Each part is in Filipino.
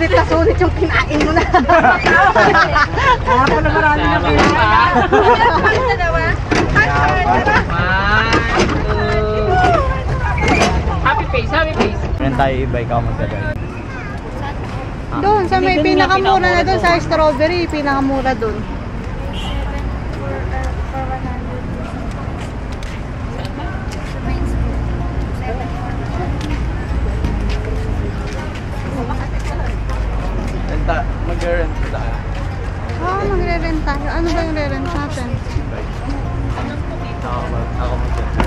Sulit na sulit yung kinain mo na. Kaya pala marami na kinain. Happy face, happy face. Meron tayo iba, ikaw magdagay. Doon, sa may pinakamura na doon, sa strawberry, pinakamura doon. Mag-rent tayo. Oo, magre-rent tayo. Ano ba yung re-rent natin? Ako mag-rent.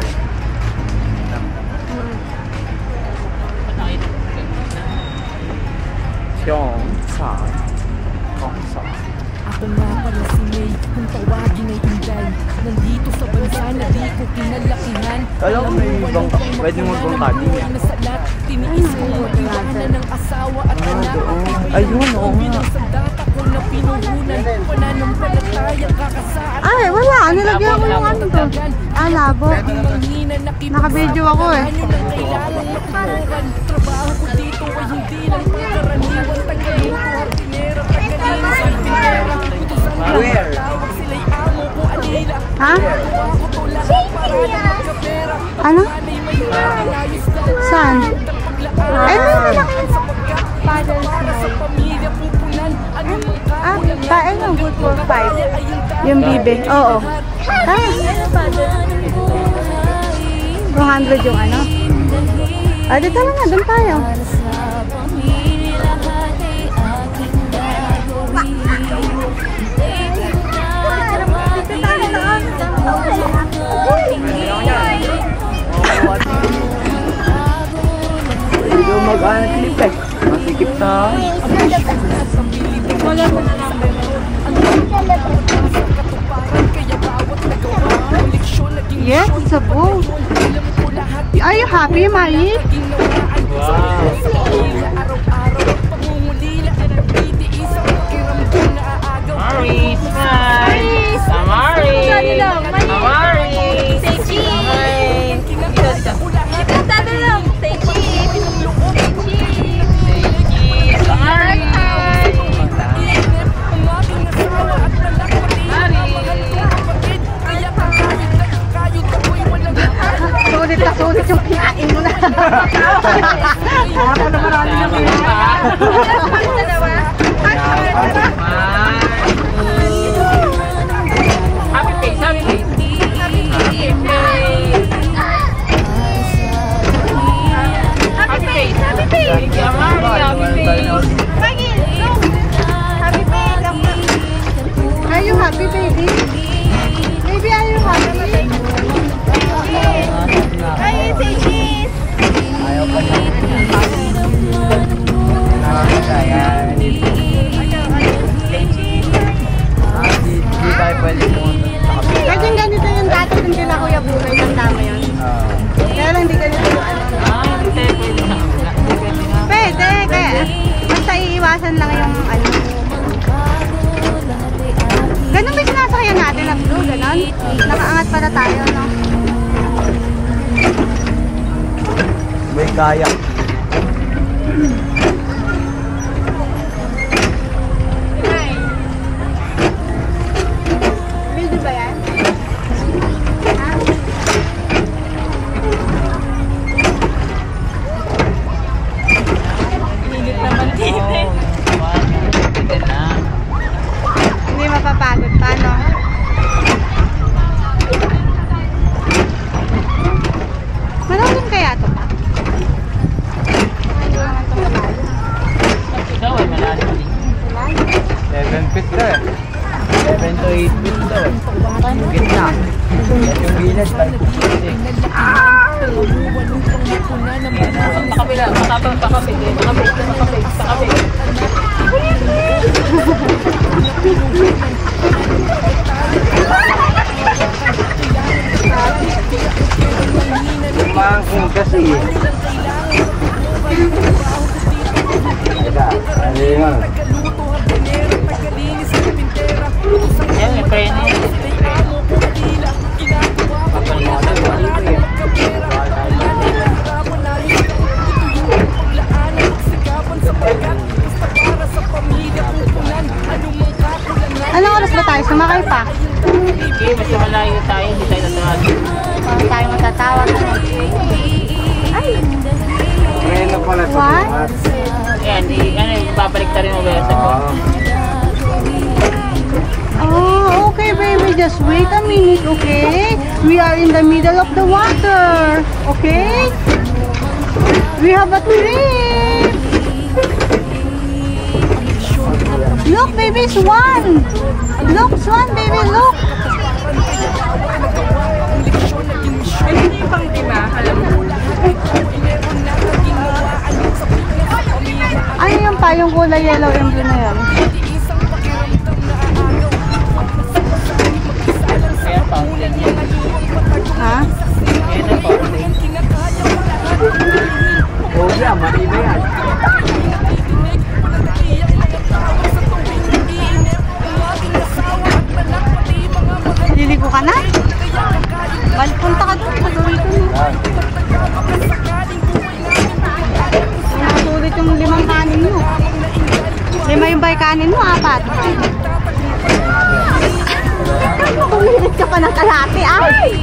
Ako nga pala si May, kung tawagin ay Inday. Nandito sa bansa na di ko kinalakihan. Alam mo may ibang, pwede mo ibang kaging yan. Tiniis ko iwanan ng asawa at anak. Ayun, oo nga. Sa data ko na pinuhunan, pananampalatayang kakasaan. Ay, wala. Nilagyan ko yung ano to. Ah, labo. Naka-video ako eh. Trabaho ko dito ay hindi lang pagkaraniwan. Tagaluto, hardinera, tagalinis, hardinera. Where? Ha? Ano? Saan? Eh, may malaki. Father's Night. Ah, yung good for 5. Yung bibe. Oo. Ah. 200 yung ano. Ah, dito na nga. Doon tayo. Hindi mo mag-clip eh. Masikip na. Wala mo na number. Yes, it's a boat. Are you happy, Mai? Wow. Maris, hi! Maris! Maris! Say cheese! Dito na lang! Say cheese! Say cheese! Say cheese! Maris! Sulit na sulit yung kinain mo na. Kaya pala marami na kinain. Happy face, happy face. Happy face, happy face. Happy face. Are you happy, baby? Baby, are you happy? Ay, say cheese. Ayaw pa niya. Hindi tayo pwede pumunta sa kapila. Kasi ganito yung dati dun sila Kuya Bugay, ng tama yun. Kaya lang di ganito yung ano. Pwede, kaya basta iiwasan lang yung ano. Ganun ba sinasakyan natin na blue, ganon? Nakaangat pala tayo, no? May kayak. Video ba yan? Ha? Init naman dito. Hindi mapapagod pa, no? Malalim kaya ito pa? Ikaw ay malalim din. 7 feet ka eh. 7 to 8 feet daw eh. Yung gitna. Yung gilid. Pakapila, pakapila. Pangkong kasi eh. Teka, ano yun? Yan, may training. Sumakay pa. Okay, basta malayo tayo, hindi tayo tatawagin. Parang tayo matatawag. Ay! Ngayon na pala sa What? buhat. Ayan, babalik ta rin mo ba sa ko? Oh, okay baby, just wait a minute, okay? We are in the middle of the water, okay? We have a trip! Look baby, swan! Look, swan baby, look! Ano yung payong kulay yellow and blue na yan? Kaya fountain yan. Ha? Kaya na fountain. Oo yan, mali na yan. Liligo ka na? Punta ka doon, pag-uwi ko na. Nakasulit yung 5 kanin mo. 5 yung bay kanin mo, 4. Pumilit ka pa ng kalate, ay!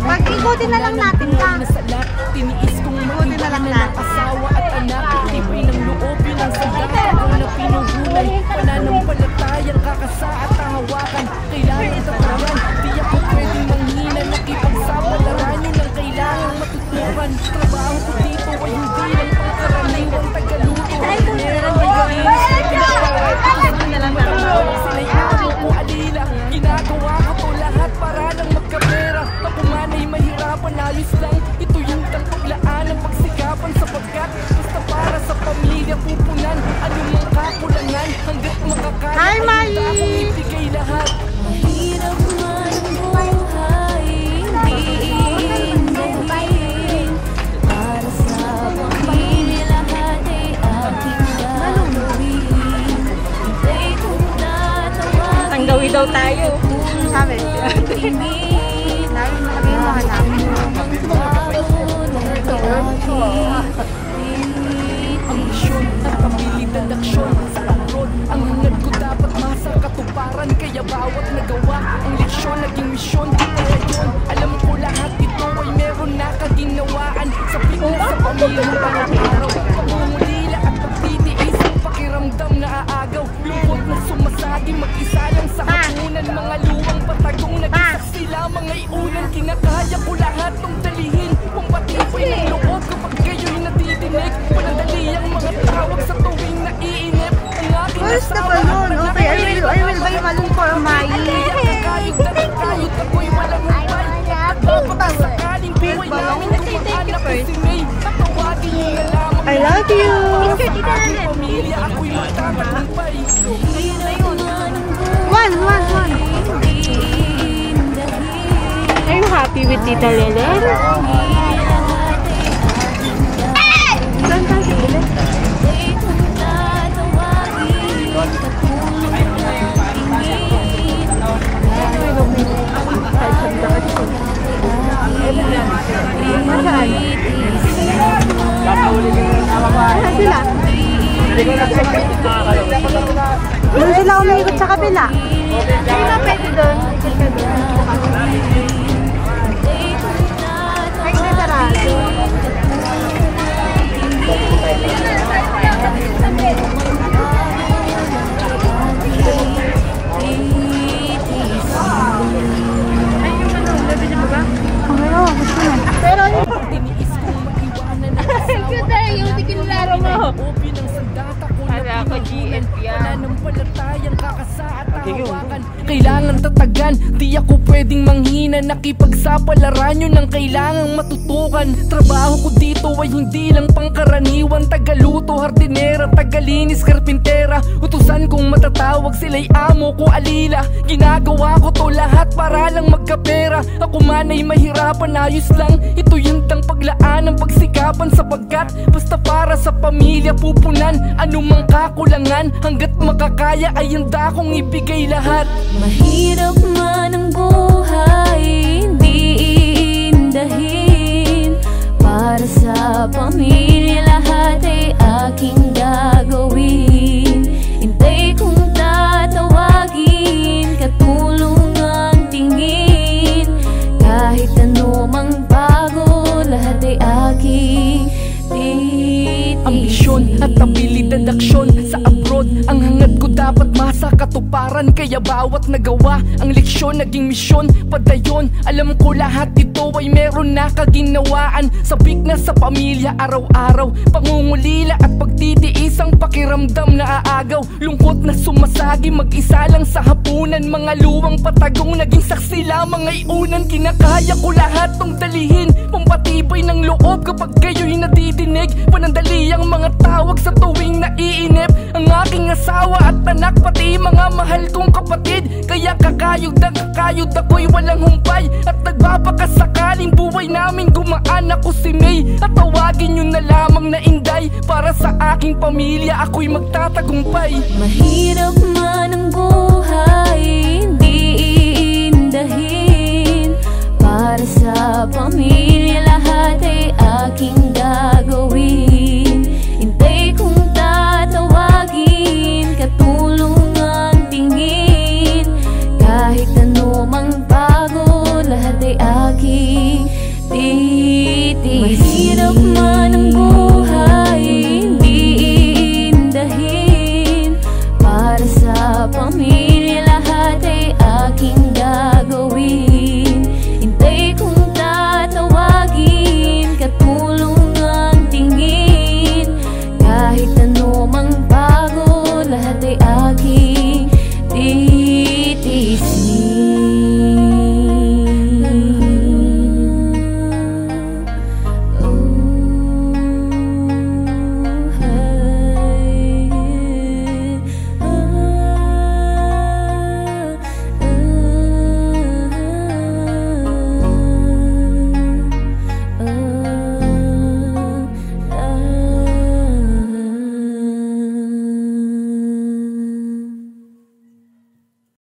Pag-ikutin na lang natin ka. Tiniis kong Ikutin na lang natin. asawa at anak. Tibay ng loob yun ang sagat. Ako na pinuhulan. Pananampalatayang kakasa at hawakan. Kailangan tataran. Di ako pwedeng manghina. Nakipagsapalaran yun ang kailangan matutukan. Trabaho ko dito ay hindi lang pangkaraniwang tagaluto. Meron ay sila'y ako ko alila. Ginagawa ko to lahat para lang magkapera. Ako man ay mahirapan, ayos lang. Ito yung paglaan ng pagsikapan sapagkat basta para sa pamilya pupunan. Anumang kakulangan hanggat makakaya. Hi, Mai! Akong ibigay lahat. Mahirap man ang buhay, hindi indahin. Para sa pamilya lahat ay aking gagawin. Hintay kong tatawagin. Tanggawi daw tayo. Sabi. Ang misyon at pamilitang aksyon sa road. Ang hangad ko dapat masa katuparan. Kaya bawat nagawa ang leksyon naging misyon. Kaya yun, alam ko lahat ito ay meron na kaginawaan. Sa Pinas sa pamilya bawat araw. Pangungulila at pagtitiis ang pakiramdam na aagaw. Lungkot na sumasagi mag-isa lang sa hapunan. Mga luwang patagong nag-isaksi lamang ay ulan. Kinakaya ko lahat ng dalihin. Pampatibay ng loob kapag kayo'y natidinig. Panandali ang mga tawag sa tuwing naiinip. Ang aking Where's the balloon? Okay, I will buy balloon for Mai. Kayod na kayod ako'y walang upay. Kapag sakaling buhay namin kumakanak ko si May. Tatawagin niyo na lamang. I love you. Aking pamilya ako'y magtatagumpay. One. Are you happy with Tita Lele? Doon sila umiikot sa kabila. Hindi na pwede doon. Ikot ka doon. Ay, sarado. Pero Tiniis kong maiwanan ang Cute tayo, yung tikinlaro mo. Obi ng sandata ko na Wala ko, pinuhunan. GF yan. Wala nang palatayang kakasa at hawakan. Kailangan tatagan, di ako pwedeng manghina. Nakipagsapalaran yun ang kailangang matutukan. Trabaho ko dito ay hindi lang pangkaraniwan. Tagaluto, hardinera, tagalinis, karpintera. Utusan kong matatawag, sila'y amo ko alila. Ginagawa ko to lahat para lang magkapera. Ako man ay mahirapan, ayos lang. Ito yung tang paglaan ng pagsikapan. Sapagkat basta para sa pamilya pupunan. Anumang kakulangan, hanggat makakaya ay handa kong ibigay lahat. Mahirap man ang buhay, hindi iindahin. Para sa pamilya lahat ay aking gagawin. Hintay kong tatawagin, katulong ang tingin. Kahit ano mang bago, lahat ay aking titisin. Ambisyon at abilidad aksyon sa abroad. Ang hangad ko dapat masa katuparan. Kaya bawat nagawa ang leksyon naging misyon. Padayon, alam ko lahat ito ay meron na kaginawaan. Sabik na sa pamilya araw-araw, pangungulila at pagtitiis ang pakiramdam na aagaw. Lungkot na sumasagi, mag-isa lang sa hapunan. Mga luwang patagong naging saksi lamang ay unan. Kinakaya ko lahat tong dalihin, pampatibay ng loob kapag kayo'y nadidinig. Panandali ang mga tawag sa tuwing naiinip. Ang aking asawa at anak, pati mga mahal kong kapatid. Kaya kakayod ako'y walang humpay. At nagbabakasakaling buhay namin gumaan. Ako si May at tawagin nyo na lamang na Inday. Para sa aking pamilya ako'y magtatagumpay. Mahirap man ang buhay, hindi iindahin. Para sa pamilya lahat ay aking gagawin.